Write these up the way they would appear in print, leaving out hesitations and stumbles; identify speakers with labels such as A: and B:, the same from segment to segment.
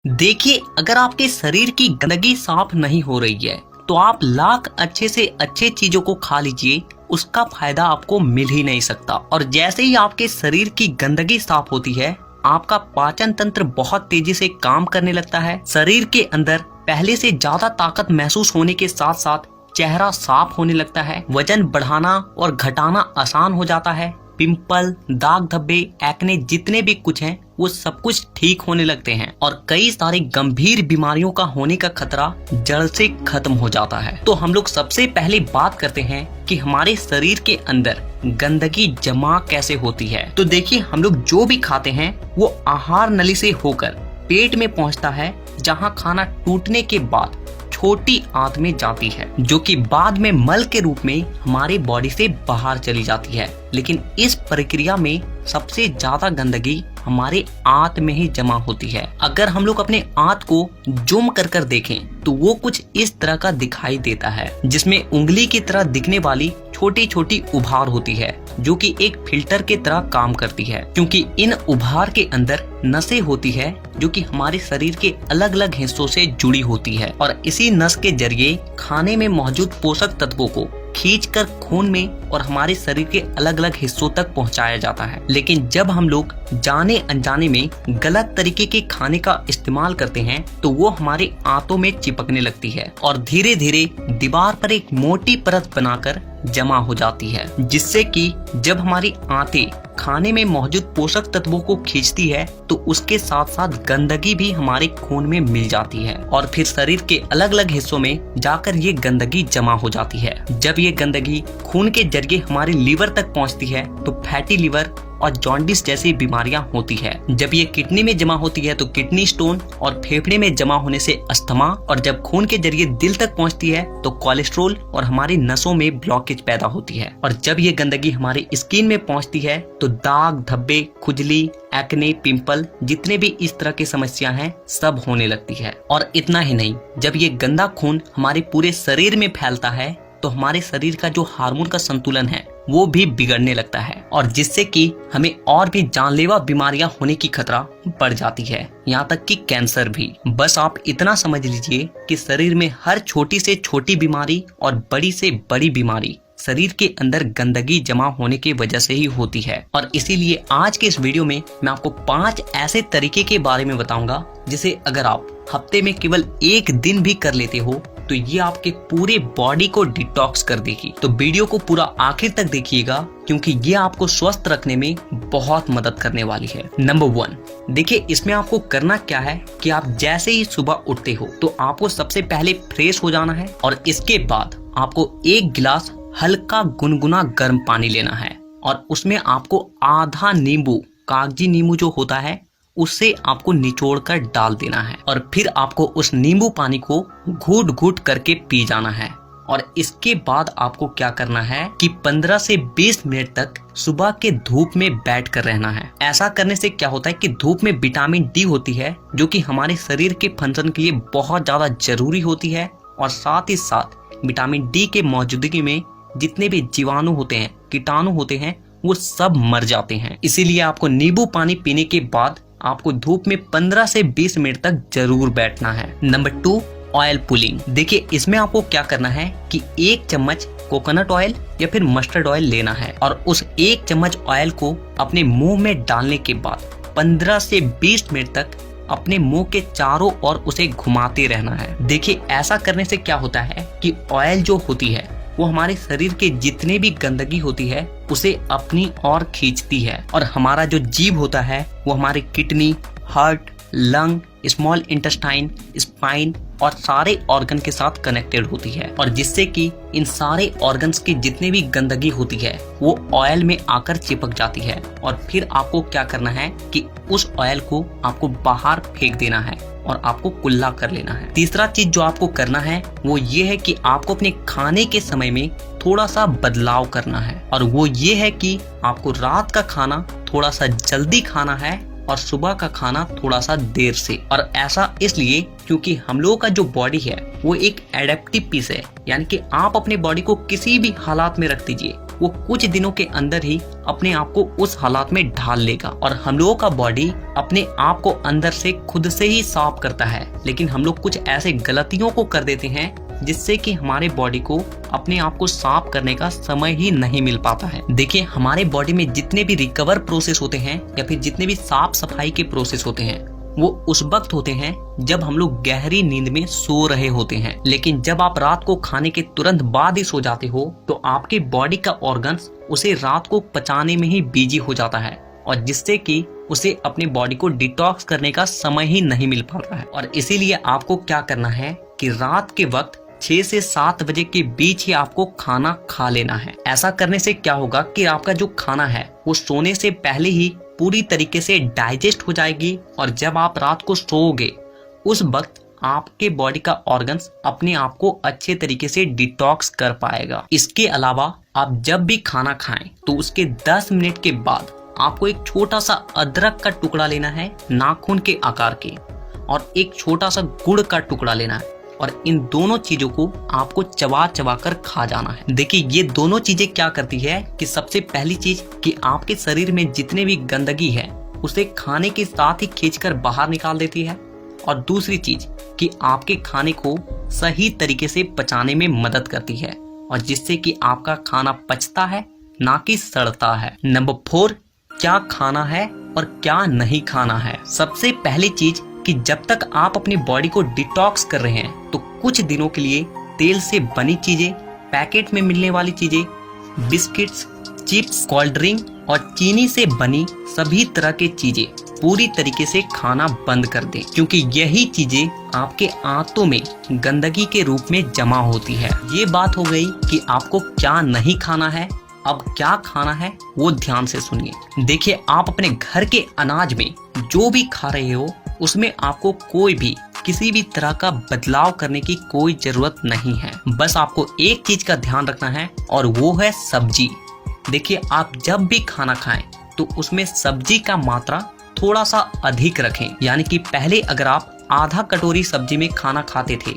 A: देखिए, अगर आपके शरीर की गंदगी साफ नहीं हो रही है तो आप लाख अच्छे से अच्छे चीजों को खा लीजिए, उसका फायदा आपको मिल ही नहीं सकता। और जैसे ही आपके शरीर की गंदगी साफ होती है, आपका पाचन तंत्र बहुत तेजी से काम करने लगता है। शरीर के अंदर पहले से ज्यादा ताकत महसूस होने के साथ साथ चेहरा साफ होने लगता है। वजन बढ़ाना और घटाना आसान हो जाता है। पिंपल, दाग धब्बे, एक्ने जितने भी कुछ हैं वो सब कुछ ठीक होने लगते हैं और कई सारी गंभीर बीमारियों का होने का खतरा जड़ से खत्म हो जाता है। तो हम लोग सबसे पहले बात करते हैं कि हमारे शरीर के अंदर गंदगी जमा कैसे होती है। तो देखिए, हम लोग जो भी खाते हैं वो आहार नली से होकर पेट में पहुंचता है, जहां खाना टूटने के बाद छोटी आंत में जाती है, जो कि बाद में मल के रूप में हमारे बॉडी से बाहर चली जाती है। लेकिन इस प्रक्रिया में सबसे ज्यादा गंदगी हमारे आंत में ही जमा होती है। अगर हम लोग अपने आंत को जूम कर कर देखें तो वो कुछ इस तरह का दिखाई देता है, जिसमें उंगली की तरह दिखने वाली छोटी छोटी उभार होती है, जो कि एक फिल्टर के तरह काम करती है, क्योंकि इन उभार के अंदर नसें होती है जो कि हमारे शरीर के अलग अलग हिस्सों से जुड़ी होती है और इसी नस के जरिए खाने में मौजूद पोषक तत्वों को खींचकर खून में और हमारे शरीर के अलग अलग हिस्सों तक पहुंचाया जाता है। लेकिन जब हम लोग जाने अनजाने में गलत तरीके के खाने का इस्तेमाल करते हैं तो वो हमारे आंतों में चिपकने लगती है और धीरे धीरे दीवार पर एक मोटी परत बनाकर जमा हो जाती है, जिससे कि जब हमारी आंतें खाने में मौजूद पोषक तत्वों को खींचती है तो उसके साथ साथ गंदगी भी हमारे खून में मिल जाती है और फिर शरीर के अलग अलग हिस्सों में जाकर ये गंदगी जमा हो जाती है। जब ये गंदगी खून के जरिए हमारे लीवर तक पहुंचती है तो फैटी लीवर और जॉन्डिस जैसी बीमारियां होती है। जब ये किडनी में जमा होती है तो किडनी स्टोन और फेफड़े में जमा होने से अस्थमा, और जब खून के जरिए दिल तक पहुंचती है तो कोलेस्ट्रोल और हमारी नसों में ब्लॉकेज पैदा होती है। और जब ये गंदगी हमारी स्किन में पहुंचती है तो दाग धब्बे, खुजली, एक्ने, पिंपल जितने भी इस तरह की समस्या हैं सब होने लगती है। और इतना ही नहीं, जब ये गंदा खून हमारे पूरे शरीर में फैलता है तो हमारे शरीर का जो हार्मोन का संतुलन है वो भी बिगड़ने लगता है और जिससे कि हमें और भी जानलेवा बीमारियां होने की खतरा बढ़ जाती है, यहाँ तक कि कैंसर भी। बस आप इतना समझ लीजिए कि शरीर में हर छोटी से छोटी बीमारी और बड़ी से बड़ी बीमारी शरीर के अंदर गंदगी जमा होने की वजह से ही होती है। और इसीलिए आज के इस वीडियो में मैं आपको 5 ऐसे तरीके के बारे में बताऊंगा जिसे अगर आप हफ्ते में केवल एक दिन भी कर लेते हो तो ये आपके पूरे बॉडी को डिटॉक्स कर देगी। तो वीडियो को पूरा आखिर तक देखिएगा, क्योंकि ये आपको स्वस्थ रखने में बहुत मदद करने वाली है। नंबर 1, देखिए इसमें आपको करना क्या है कि आप जैसे ही सुबह उठते हो तो आपको सबसे पहले फ्रेश हो जाना है और इसके बाद आपको 1 गिलास हल्का गुनगुना गर्म पानी लेना है और उसमें आपको आधा नींबू, कागजी नींबू जो होता है, उससे आपको निचोड़कर डाल देना है और फिर आपको उस नींबू पानी को घूट घूट करके पी जाना है। और इसके बाद आपको क्या करना है कि 15 से 20 मिनट तक सुबह के धूप में बैठ कर रहना है। ऐसा करने से क्या होता है कि धूप में विटामिन डी होती है, जो कि हमारे शरीर के फंक्शन के लिए बहुत ज्यादा जरूरी होती है और साथ ही साथ विटामिन डी के मौजूदगी में जितने भी जीवाणु होते हैं, कीटाणु होते हैं, वो सब मर जाते हैं। इसीलिए आपको नींबू पानी पीने के बाद आपको धूप में 15 से 20 मिनट तक जरूर बैठना है। Number 2, oil pulling. देखिए इसमें आपको क्या करना है कि 1 चम्मच कोकोनट ऑयल या फिर मस्टर्ड ऑयल लेना है और उस 1 चम्मच ऑयल को अपने मुंह में डालने के बाद 15 से 20 मिनट तक अपने मुंह के चारों ओर उसे घुमाते रहना है। देखिए ऐसा करने से क्या होता है कि ऑयल जो होती है वो हमारे शरीर के जितने भी गंदगी होती है उसे अपनी ओर खींचती है और हमारा जो जीभ होता है वो हमारे kidney, heart, lung, small intestine, spine और सारे ऑर्गन के साथ कनेक्टेड होती है और जिससे कि इन सारे ऑर्गन्स की जितने भी गंदगी होती है वो ऑयल में आकर चिपक जाती है और फिर आपको क्या करना है कि उस ऑयल को आपको बाहर फेंक देना है और आपको कुल्ला कर लेना है। तीसरा चीज जो आपको करना है वो ये है कि आपको अपने खाने के समय में थोड़ा सा बदलाव करना है और वो ये है कि आपको रात का खाना थोड़ा सा जल्दी खाना है और सुबह का खाना थोड़ा सा देर से। और ऐसा इसलिए क्योंकि हम लोगों का जो बॉडी है वो एक एडेप्टिव पीस है, यानी कि आप अपने बॉडी को किसी भी हालात में रख दीजिए, वो कुछ दिनों के अंदर ही अपने आप को उस हालात में ढाल लेगा। और हम लोगों का बॉडी अपने आप को अंदर से खुद से ही साफ करता है, लेकिन हम लोग कुछ ऐसे गलतियों को कर देते हैं जिससे कि हमारे बॉडी को अपने आप को साफ करने का समय ही नहीं मिल पाता है। देखिए, हमारे बॉडी में जितने भी रिकवर प्रोसेस होते हैं या फिर जितने भी साफ सफाई के प्रोसेस होते हैं, वो उस वक्त होते हैं जब हम लोग गहरी नींद में सो रहे होते हैं। लेकिन जब आप रात को खाने के तुरंत बाद ही सो जाते हो तो आपके बॉडी का ऑर्गन्स उसे रात को पचाने में ही बिजी हो जाता है, और जिससे कि उसे अपने बॉडी को डिटॉक्स करने का समय ही नहीं मिल पाता है। और इसीलिए आपको क्या करना है कि रात के वक्त 6 से 7 बजे के बीच ही आपको खाना खा लेना है। ऐसा करने से क्या होगा कि आपका जो खाना है वो सोने से पहले ही पूरी तरीके से डाइजेस्ट हो जाएगी, और जब आप रात को सोओगे उस वक्त आपके बॉडी का ऑर्गन्स अपने आप को अच्छे तरीके से डिटॉक्स कर पाएगा। इसके अलावा आप जब भी खाना खाएं तो उसके 10 मिनट के बाद आपको एक छोटा सा अदरक का टुकड़ा लेना है नाखून के आकार के, और एक छोटा सा गुड़ का टुकड़ा लेना है, और इन दोनों चीजों को आपको चबा चबा कर खा जाना है। देखिए, ये दोनों चीजें क्या करती है कि सबसे पहली चीज कि आपके शरीर में जितने भी गंदगी है उसे खाने के साथ ही खींचकर बाहर निकाल देती है, और दूसरी चीज कि आपके खाने को सही तरीके से पचाने में मदद करती है, और जिससे कि आपका खाना पचता है ना कि सड़ता है। नंबर 4, क्या खाना है और क्या नहीं खाना है। सबसे पहली चीज कि जब तक आप अपनी बॉडी को डिटॉक्स कर रहे हैं तो कुछ दिनों के लिए तेल से बनी चीजें, पैकेट में मिलने वाली चीजें, बिस्किट्स, चिप्स, कोल्ड ड्रिंक और चीनी से बनी सभी तरह की चीजें पूरी तरीके से खाना बंद कर दें, क्योंकि यही चीजें आपके आंतों में गंदगी के रूप में जमा होती है। ये बात हो गई कि आपको क्या नहीं खाना है। अब क्या खाना है वो ध्यान से सुनिए। देखिए, आप अपने घर के अनाज में जो भी खा रहे हो उसमें आपको कोई भी किसी भी तरह का बदलाव करने की कोई जरूरत नहीं है। बस आपको एक चीज का ध्यान रखना है, और वो है सब्जी। देखिए, आप जब भी खाना खाएं तो उसमें सब्जी का मात्रा थोड़ा सा अधिक रखें। यानी कि पहले अगर आप आधा कटोरी सब्जी में खाना खाते थे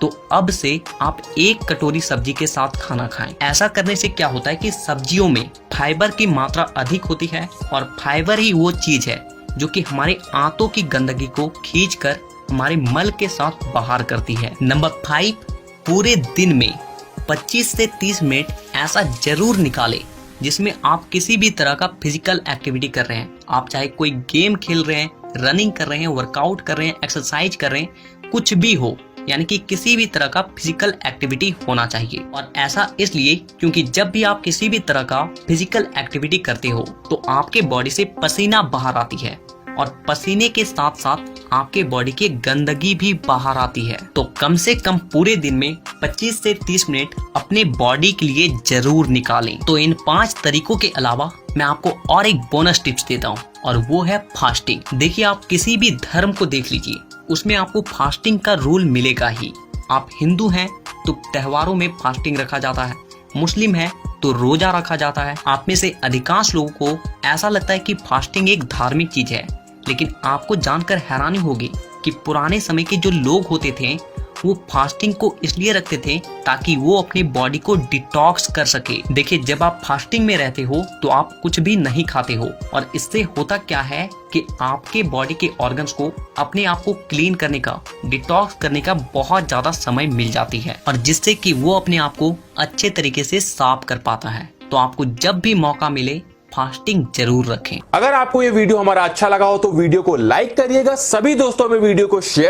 A: तो अब से आप 1 कटोरी सब्जी के साथ खाना खाएं। ऐसा करने से क्या होता है कि सब्जियों में फाइबर की मात्रा अधिक होती है, और फाइबर ही वो चीज है जो कि हमारे आंतों की गंदगी को खींचकर हमारे मल के साथ बाहर करती है। नंबर 5, पूरे दिन में 25 से 30 मिनट ऐसा जरूर निकालें जिसमें आप किसी भी तरह का फिजिकल एक्टिविटी कर रहे हैं। आप चाहे कोई गेम खेल रहे हैं, रनिंग कर रहे हैं, वर्कआउट कर रहे हैं, एक्सरसाइज कर रहे हैं, कुछ भी हो, यानी कि किसी भी तरह का फिजिकल एक्टिविटी होना चाहिए। और ऐसा इसलिए क्योंकि जब भी आप किसी भी तरह का फिजिकल एक्टिविटी करते हो तो आपके बॉडी से पसीना बाहर आती है, और पसीने के साथ साथ आपके बॉडी की गंदगी भी बाहर आती है। तो कम से कम पूरे दिन में 25 से 30 मिनट अपने बॉडी के लिए जरूर निकालें। तो इन 5 तरीकों के अलावा मैं आपको और एक बोनस टिप्स देता हूँ, और वो है फास्टिंग। देखिए, आप किसी भी धर्म को देख लीजिए, उसमें आपको फास्टिंग का रूल मिलेगा ही। आप हिंदू हैं तो त्योहारों में फास्टिंग रखा जाता है, मुस्लिम है तो रोजा रखा जाता है। आप में से अधिकांश लोगों को ऐसा लगता है कि फास्टिंग एक धार्मिक चीज है, लेकिन आपको जानकर हैरानी होगी कि पुराने समय के जो लोग होते थे वो फास्टिंग को इसलिए रखते थे ताकि वो अपनी बॉडी को डिटॉक्स कर सके। देखिए, जब आप फास्टिंग में रहते हो तो आप कुछ भी नहीं खाते हो, और इससे होता क्या है कि आपके बॉडी के ऑर्गन्स को अपने आप को क्लीन करने का, डिटॉक्स करने का बहुत ज्यादा समय मिल जाती है, और जिससे कि वो अपने आप को अच्छे तरीके से साफ कर पाता है। तो आपको जब भी मौका मिले फास्टिंग जरूर रखें।
B: अगर आपको ये वीडियो हमारा अच्छा लगा हो तो वीडियो को लाइक करिएगा, सभी दोस्तों में वीडियो को शेयर